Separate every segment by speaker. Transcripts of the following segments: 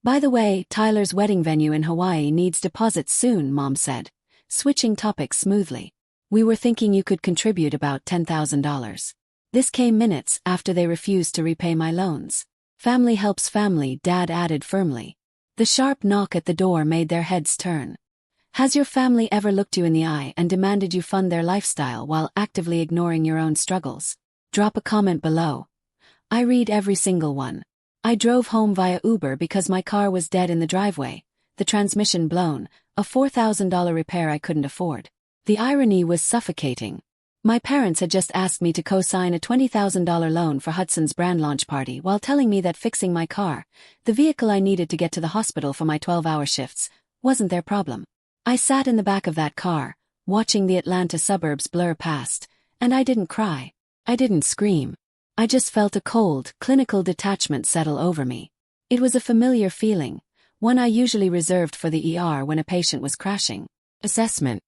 Speaker 1: By the way, Tyler's wedding venue in Hawaii needs deposits soon, Mom said, switching topics smoothly. We were thinking you could contribute about $10,000. This came minutes after they refused to repay my loans. Family helps family, Dad added firmly. The sharp knock at the door made their heads turn. Has your family ever looked you in the eye and demanded you fund their lifestyle while actively ignoring your own struggles? Drop a comment below. I read every single one. I drove home via Uber because my car was dead in the driveway, the transmission blown, a $4,000 repair I couldn't afford. The irony was suffocating. My parents had just asked me to co-sign a $20,000 loan for Hudson's brand launch party while telling me that fixing my car, the vehicle I needed to get to the hospital for my 12-hour shifts, wasn't their problem. I sat in the back of that car, watching the Atlanta suburbs blur past, and I didn't cry. I didn't scream. I just felt a cold, clinical detachment settle over me. It was a familiar feeling, one I usually reserved for the ER when a patient was crashing. Assessment.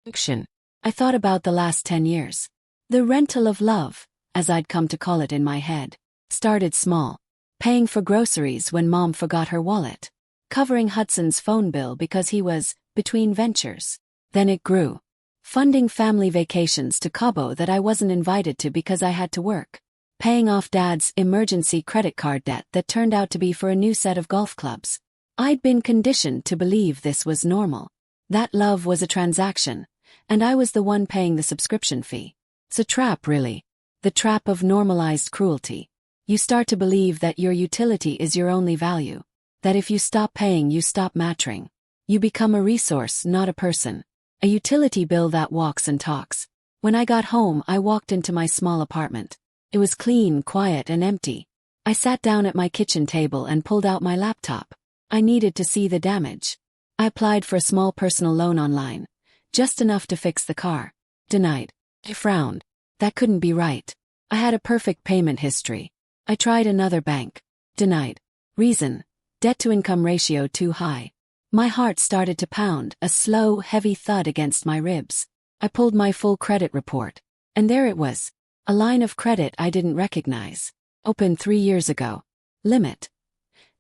Speaker 1: Fiction. I thought about the last 10 years. The rental of love, as I'd come to call it in my head, started small. Paying for groceries when Mom forgot her wallet. Covering Hudson's phone bill because he was between ventures. Then it grew. Funding family vacations to Cabo that I wasn't invited to because I had to work. Paying off Dad's emergency credit card debt that turned out to be for a new set of golf clubs. I'd been conditioned to believe this was normal. That love was a transaction, and I was the one paying the subscription fee. It's a trap, really. The trap of normalized cruelty. You start to believe that your utility is your only value. That if you stop paying, you stop mattering. You become a resource, not a person. A utility bill that walks and talks. When I got home, I walked into my small apartment. It was clean, quiet, and empty. I sat down at my kitchen table and pulled out my laptop. I needed to see the damage. I applied for a small personal loan online. Just enough to fix the car. Denied. I frowned. That couldn't be right. I had a perfect payment history. I tried another bank. Denied. Reason. Debt-to-income ratio too high. My heart started to pound, a slow, heavy thud against my ribs. I pulled my full credit report. And there it was. A line of credit I didn't recognize. Opened 3 years ago. Limit.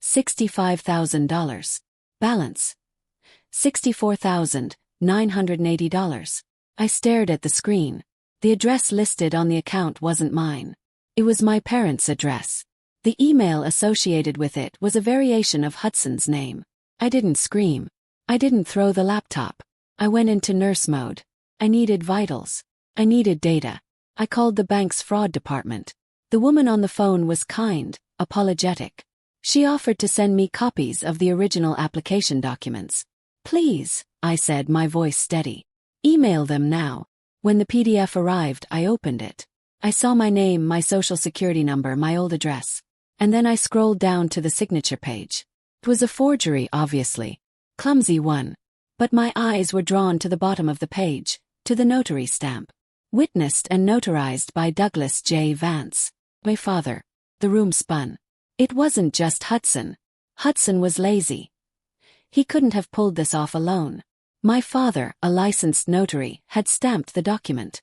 Speaker 1: $65,000. Balance. $64,980. I stared at the screen. The address listed on the account wasn't mine. It was my parents' address. The email associated with it was a variation of Hudson's name. I didn't scream. I didn't throw the laptop. I went into nurse mode. I needed vitals. I needed data. I called the bank's fraud department. The woman on the phone was kind, apologetic. She offered to send me copies of the original application documents. Please, I said, my voice steady. Email them now. When the PDF arrived, I opened it. I saw my name, my social security number, my old address. And then I scrolled down to the signature page. It was a forgery, obviously. Clumsy one. But my eyes were drawn to the bottom of the page, to the notary stamp. Witnessed and notarized by Douglas J. Vance. My father. The room spun. It wasn't just Hudson. Hudson was lazy. He couldn't have pulled this off alone. My father, a licensed notary, had stamped the document.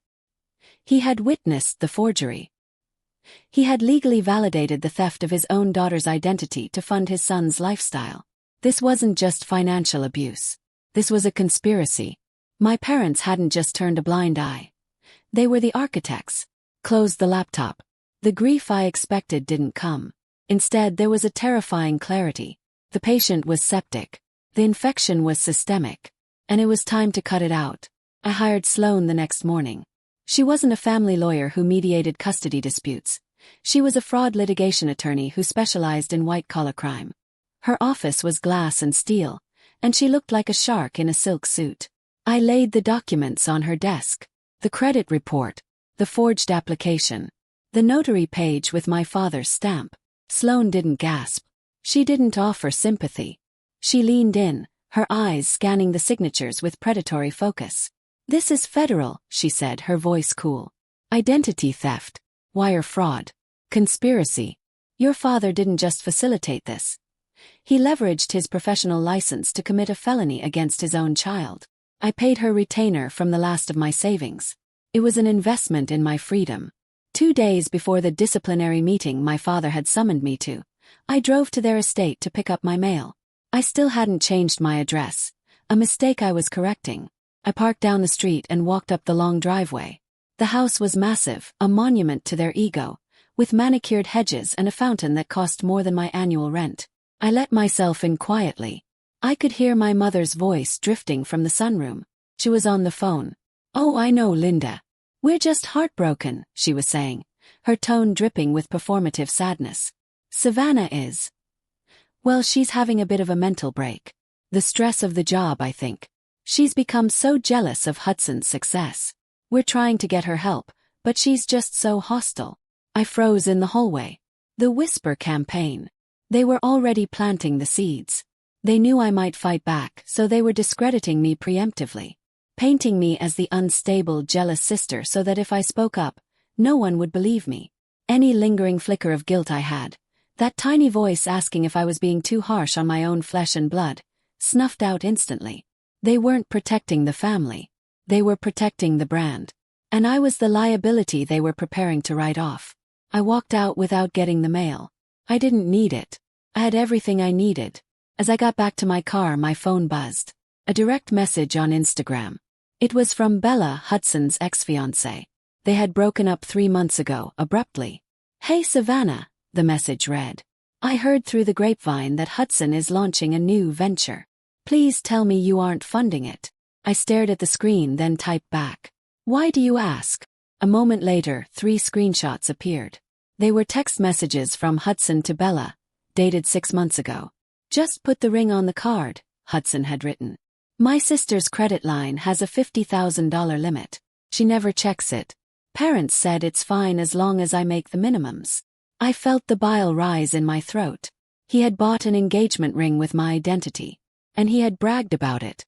Speaker 1: He had witnessed the forgery. He had legally validated the theft of his own daughter's identity to fund his son's lifestyle. This wasn't just financial abuse. This was a conspiracy. My parents hadn't just turned a blind eye. They were the architects. Closed the laptop. The grief I expected didn't come. Instead, there was a terrifying clarity. The patient was septic. The infection was systemic. And it was time to cut it out. I hired Sloan the next morning. She wasn't a family lawyer who mediated custody disputes. She was a fraud litigation attorney who specialized in white-collar crime. Her office was glass and steel, and she looked like a shark in a silk suit. I laid the documents on her desk. The credit report. The forged application. The notary page with my father's stamp. Sloan didn't gasp. She didn't offer sympathy. She leaned in, her eyes scanning the signatures with predatory focus. "This is federal," she said, her voice cool. "Identity theft. Wire fraud. Conspiracy. Your father didn't just facilitate this. He leveraged his professional license to commit a felony against his own child. I paid her retainer from the last of my savings. It was an investment in my freedom. 2 days before the disciplinary meeting my father had summoned me to, I drove to their estate to pick up my mail. I still hadn't changed my address, a mistake I was correcting. I parked down the street and walked up the long driveway. The house was massive, a monument to their ego, with manicured hedges and a fountain that cost more than my annual rent. I let myself in quietly. I could hear my mother's voice drifting from the sunroom. She was on the phone. "Oh, I know, Linda. We're just heartbroken," she was saying, her tone dripping with performative sadness. "Savannah is. Well, she's having a bit of a mental break. The stress of the job, I think. She's become so jealous of Hudson's success. We're trying to get her help, but she's just so hostile." I froze in the hallway. The whisper campaign. They were already planting the seeds. They knew I might fight back, so they were discrediting me preemptively, painting me as the unstable, jealous sister so that if I spoke up, no one would believe me. Any lingering flicker of guilt I had, that tiny voice asking if I was being too harsh on my own flesh and blood, snuffed out instantly. They weren't protecting the family. They were protecting the brand. And I was the liability they were preparing to write off. I walked out without getting the mail. I didn't need it. I had everything I needed. As I got back to my car, my phone buzzed. A direct message on Instagram. It was from Bella, Hudson's ex-fiancée. They had broken up 3 months ago, abruptly. "Hey Savannah," the message read. "I heard through the grapevine that Hudson is launching a new venture. Please tell me you aren't funding it." I stared at the screen, then typed back. "Why do you ask?" A moment later, 3 screenshots appeared. They were text messages from Hudson to Bella, dated 6 months ago. "Just put the ring on the card," Hudson had written. "My sister's credit line has a $50,000 limit. She never checks it. Parents said it's fine as long as I make the minimums." I felt the bile rise in my throat. He had bought an engagement ring with my identity, and he had bragged about it.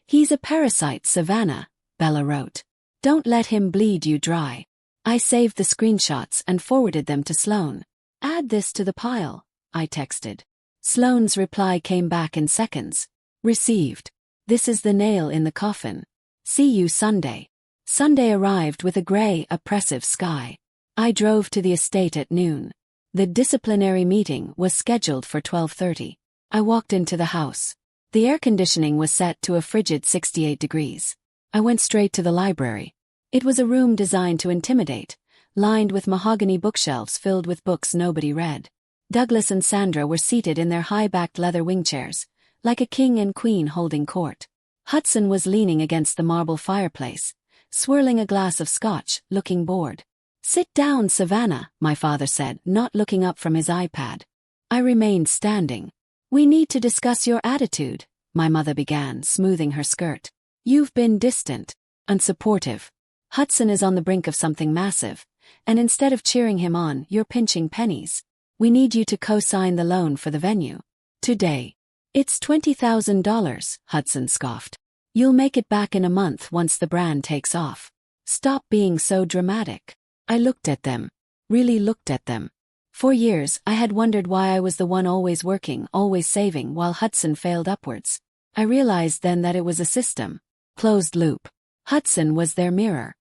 Speaker 1: "He's a parasite, Savannah," Bella wrote. "Don't let him bleed you dry." I saved the screenshots and forwarded them to Sloan. "Add this to the pile," I texted. Sloane's reply came back in seconds. "Received. This is the nail in the coffin. See you Sunday." Sunday arrived with a gray, oppressive sky. I drove to the estate at noon. The disciplinary meeting was scheduled for 12:30. I walked into the house. The air conditioning was set to a frigid 68 degrees. I went straight to the library. It was a room designed to intimidate, lined with mahogany bookshelves filled with books nobody read. Douglas and Sandra were seated in their high-backed leather wing chairs, like a king and queen holding court. Hudson was leaning against the marble fireplace, swirling a glass of scotch, looking bored. "Sit down, Savannah," my father said, not looking up from his iPad. I remained standing. "We need to discuss your attitude," my mother began, smoothing her skirt. "You've been distant, unsupportive. Hudson is on the brink of something massive, and instead of cheering him on, you're pinching pennies. We need you to co-sign the loan for the venue. Today. It's $20,000, Hudson scoffed. "You'll make it back in a month once the brand takes off. Stop being so dramatic." I looked at them. Really looked at them. For years, I had wondered why I was the one always working, always saving, while Hudson failed upwards. I realized then that it was a system. Closed loop. Hudson was their mirror.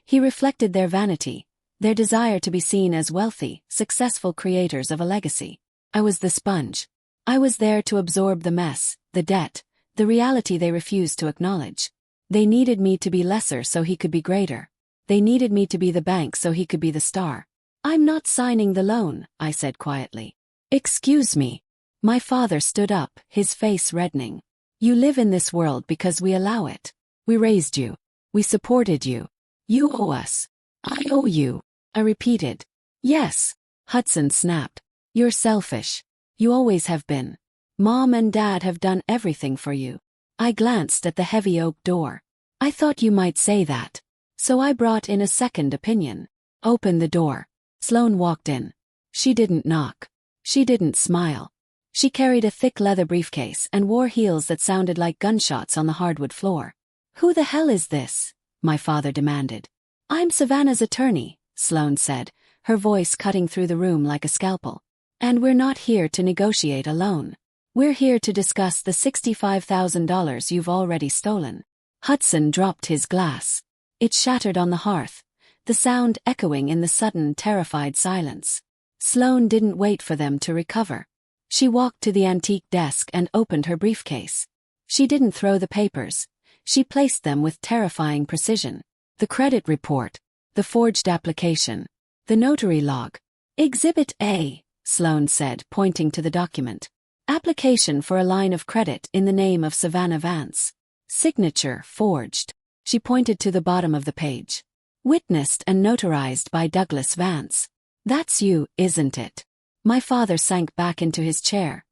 Speaker 1: He reflected their vanity, their desire to be seen as wealthy, successful creators of a legacy. I was the sponge. I was there to absorb the mess, the debt, the reality they refused to acknowledge. They needed me to be lesser so he could be greater. They needed me to be the bank so he could be the star. "I'm not signing the loan," I said quietly. "Excuse me." My father stood up, his face reddening. "You live in this world because we allow it. We raised you. We supported you. You owe us." "I owe you," I repeated. "Yes," Hudson snapped. "You're selfish. You always have been. Mom and Dad have done everything for you." I glanced at the heavy oak door. "I thought you might say that. So I brought in a second opinion." "Open the door." Sloan walked in. She didn't knock. She didn't smile. She carried a thick leather briefcase and wore heels that sounded like gunshots on the hardwood floor. "Who the hell is this?" my father demanded. "I'm Savannah's attorney," Sloan said, her voice cutting through the room like a scalpel. "And we're not here to negotiate a loan. We're here to discuss the $65,000 you've already stolen." Hudson dropped his glass. It shattered on the hearth, the sound echoing in the sudden, terrified silence. Sloane didn't wait for them to recover. She walked to the antique desk and opened her briefcase. She didn't throw the papers. She placed them with terrifying precision. The credit report, the forged application, the notary log. Exhibit A, Sloane said, pointing to the document. Application for a line of credit in the name of Savannah Vance. Signature forged. She pointed to the bottom of the page. Witnessed and notarized by Douglas Vance. That's you, isn't it? My father sank back into his chair,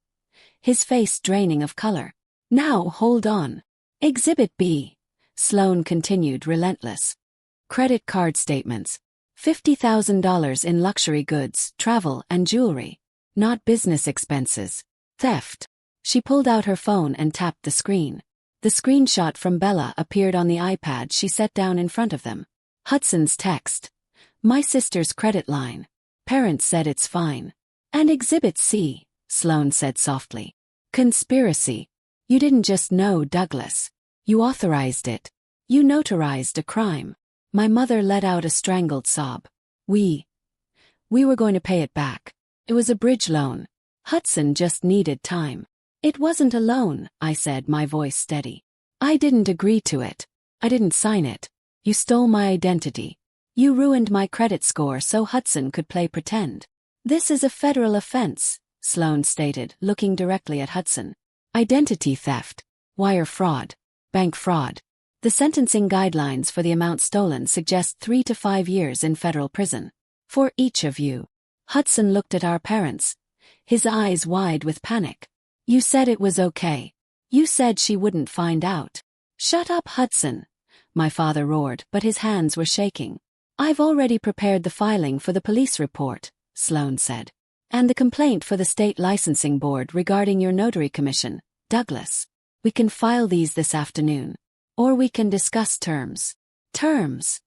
Speaker 1: his face draining of color. Now hold on. Exhibit B, Sloane continued, relentless. Credit card statements. $50,000 in luxury goods, travel and jewelry. Not business expenses. Theft. She pulled out her phone and tapped the screen. The screenshot from Bella appeared on the iPad she set down in front of them. Hudson's text. My sister's credit line. Parents said it's fine. And Exhibit C, Sloane said softly. Conspiracy. You didn't just know Douglas. You authorized it. You notarized a crime. My mother let out a strangled sob. We were going to pay it back. It was a bridge loan. Hudson just needed time. It wasn't a loan, I said, my voice steady. I didn't agree to it. I didn't sign it. You stole my identity. You ruined my credit score so Hudson could play pretend. This is a federal offense, Sloane stated, looking directly at Hudson. Identity theft, wire fraud, bank fraud. The sentencing guidelines for the amount stolen suggest 3 to 5 years in federal prison. For each of you. Hudson looked at our parents, his eyes wide with panic. You said it was okay. You said she wouldn't find out. Shut up, Hudson, my father roared, but his hands were shaking. I've already prepared the filing for the police report, Sloane said. And the complaint for the state licensing board regarding your notary commission, Douglas. We can file these this afternoon. Or we can discuss terms. Terms?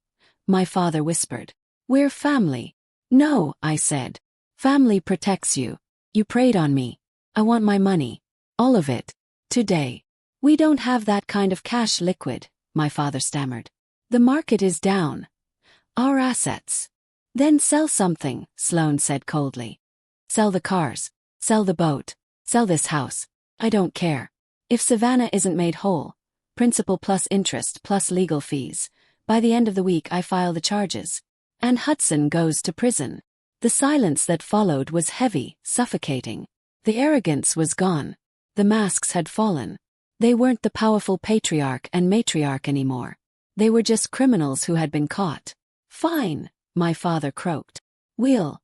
Speaker 1: My father whispered. We're family. No, I said. Family protects you. You preyed on me. I want my money. All of it. Today. We don't have that kind of cash liquid, my father stammered. The market is down. Our assets. Then sell something, Sloane said coldly. Sell the cars. Sell the boat. Sell this house. I don't care. If Savannah isn't made whole, principal plus interest plus legal fees, by the end of the week I file the charges. And Hudson goes to prison. The silence that followed was heavy, suffocating. The arrogance was gone. The masks had fallen. They weren't the powerful patriarch and matriarch anymore. They were just criminals who had been caught. Fine, my father croaked. We'll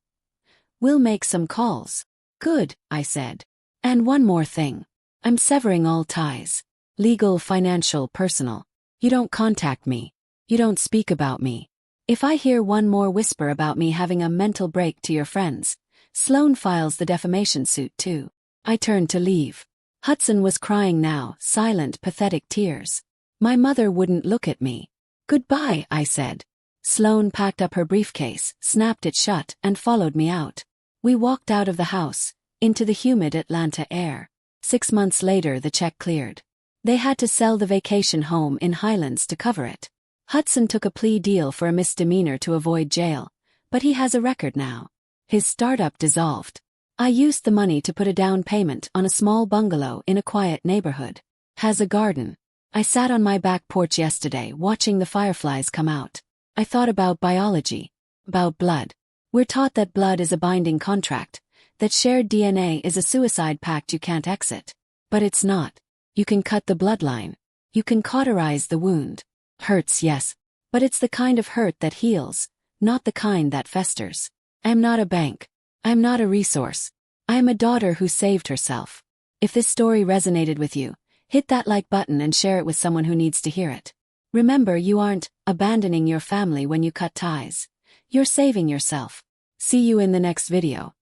Speaker 1: make some calls. Good, I said. And one more thing. I'm severing all ties. Legal, financial, personal. You don't contact me. You don't speak about me. If I hear one more whisper about me having a mental break to your friends, Sloane files the defamation suit too. I turned to leave. Hudson was crying now, silent, pathetic tears. My mother wouldn't look at me. Goodbye, I said. Sloane packed up her briefcase, snapped it shut, and followed me out. We walked out of the house, into the humid Atlanta air. 6 months later the check cleared. They had to sell the vacation home in Highlands to cover it. Hudson took a plea deal for a misdemeanor to avoid jail, but he has a record now. His startup dissolved. I used the money to put a down payment on a small bungalow in a quiet neighborhood. Has a garden. I sat on my back porch yesterday watching the fireflies come out. I thought about biology. About blood. We're taught that blood is a binding contract, that shared DNA is a suicide pact you can't exit. But it's not. You can cut the bloodline. You can cauterize the wound. Hurts, yes. But it's the kind of hurt that heals, not the kind that festers. I am not a bank. I am not a resource. I am a daughter who saved herself. If this story resonated with you, hit that like button and share it with someone who needs to hear it. Remember, you aren't abandoning your family when you cut ties. You're saving yourself. See you in the next video.